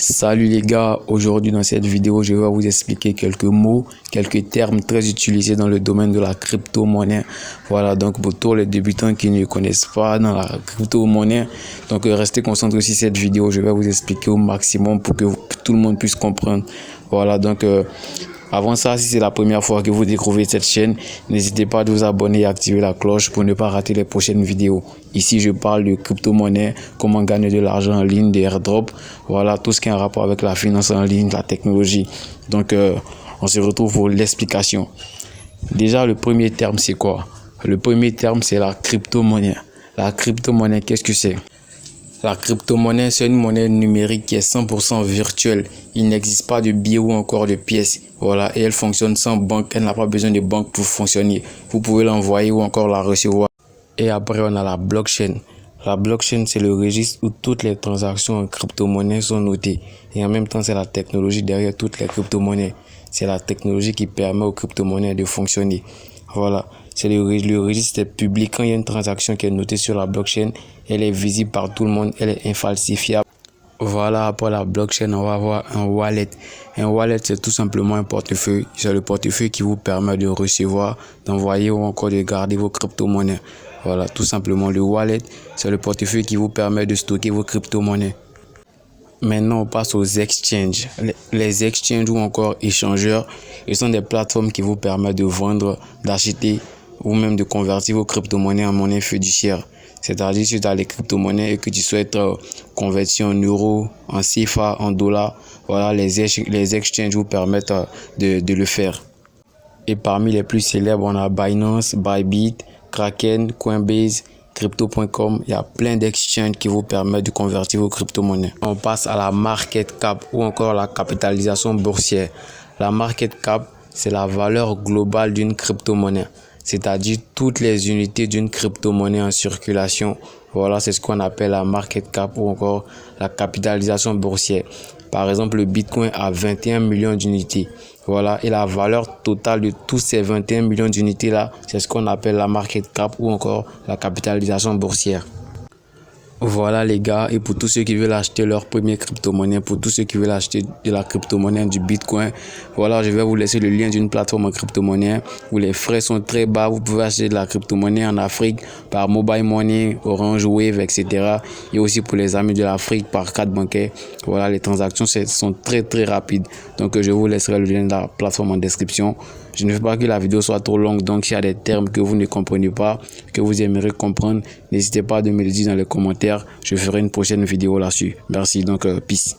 Salut les gars, aujourd'hui dans cette vidéo je vais vous expliquer quelques mots, quelques termes très utilisés dans le domaine de la crypto-monnaie. Voilà, donc pour tous les débutants qui ne connaissent pas dans la crypto-monnaie, donc restez concentrés sur cette vidéo, je vais vous expliquer au maximum pour que tout le monde puisse comprendre. Voilà, donc avant ça, si c'est la première fois que vous découvrez cette chaîne, n'hésitez pas à vous abonner et activer la cloche pour ne pas rater les prochaines vidéos. Ici, je parle de crypto-monnaie, comment gagner de l'argent en ligne, des airdrops, voilà, tout ce qui a un rapport avec la finance en ligne, la technologie. Donc, on se retrouve pour l'explication. Déjà, le premier terme, c'est quoi? Le premier terme, c'est la crypto-monnaie. La crypto-monnaie, qu'est-ce que c'est? La crypto-monnaie, c'est une monnaie numérique qui est 100% virtuelle. Il n'existe pas de billets ou encore de pièces. Voilà, et elle fonctionne sans banque. Elle n'a pas besoin de banque pour fonctionner. Vous pouvez l'envoyer ou encore la recevoir. Et après, on a la blockchain. La blockchain, c'est le registre où toutes les transactions en crypto-monnaie sont notées. Et en même temps, c'est la technologie derrière toutes les crypto-monnaies. C'est la technologie qui permet aux crypto-monnaies de fonctionner. Voilà, c'est le registre public. Quand il y a une transaction qui est notée sur la blockchain, elle est visible par tout le monde, elle est infalsifiable. Voilà, après la blockchain, on va avoir un wallet. Un wallet, c'est tout simplement un portefeuille. C'est le portefeuille qui vous permet de recevoir, d'envoyer ou encore de garder vos crypto-monnaies. Voilà, tout simplement, le wallet, c'est le portefeuille qui vous permet de stocker vos crypto-monnaies. Maintenant, on passe aux exchanges. Les exchanges ou encore échangeurs, ils sont des plateformes qui vous permettent de vendre, d'acheter ou même de convertir vos crypto-monnaies en monnaie fiduciaire. C'est-à-dire, si tu as les crypto-monnaies et que tu souhaites convertir en euros, en CFA, en dollars, voilà, les exchanges vous permettent de le faire. Et parmi les plus célèbres, on a Binance, Bybit, Kraken, Coinbase, Crypto.com, il y a plein d'exchanges qui vous permettent de convertir vos crypto-monnaies. On passe à la market cap ou encore la capitalisation boursière. La market cap, c'est la valeur globale d'une crypto-monnaie, c'est-à-dire toutes les unités d'une crypto-monnaie en circulation. Voilà, c'est ce qu'on appelle la market cap ou encore la capitalisation boursière. Par exemple, le Bitcoin a 21 millions d'unités. Voilà, et la valeur totale de tous ces 21 millions d'unités-là, c'est ce qu'on appelle la market cap ou encore la capitalisation boursière. Voilà les gars, et pour tous ceux qui veulent acheter leur première crypto-monnaie, pour tous ceux qui veulent acheter de la crypto-monnaie, du Bitcoin, voilà, je vais vous laisser le lien d'une plateforme en crypto-monnaie où les frais sont très bas. Vous pouvez acheter de la crypto-monnaie en Afrique par Mobile Money, Orange Wave, etc. Et aussi pour les amis de l'Afrique par carte bancaire. Voilà, les transactions sont très rapides. Donc je vous laisserai le lien de la plateforme en description. Je ne veux pas que la vidéo soit trop longue, donc s'il y a des termes que vous ne comprenez pas, que vous aimeriez comprendre, n'hésitez pas à me le dire dans les commentaires. Je ferai une prochaine vidéo là-dessus. Merci, donc peace.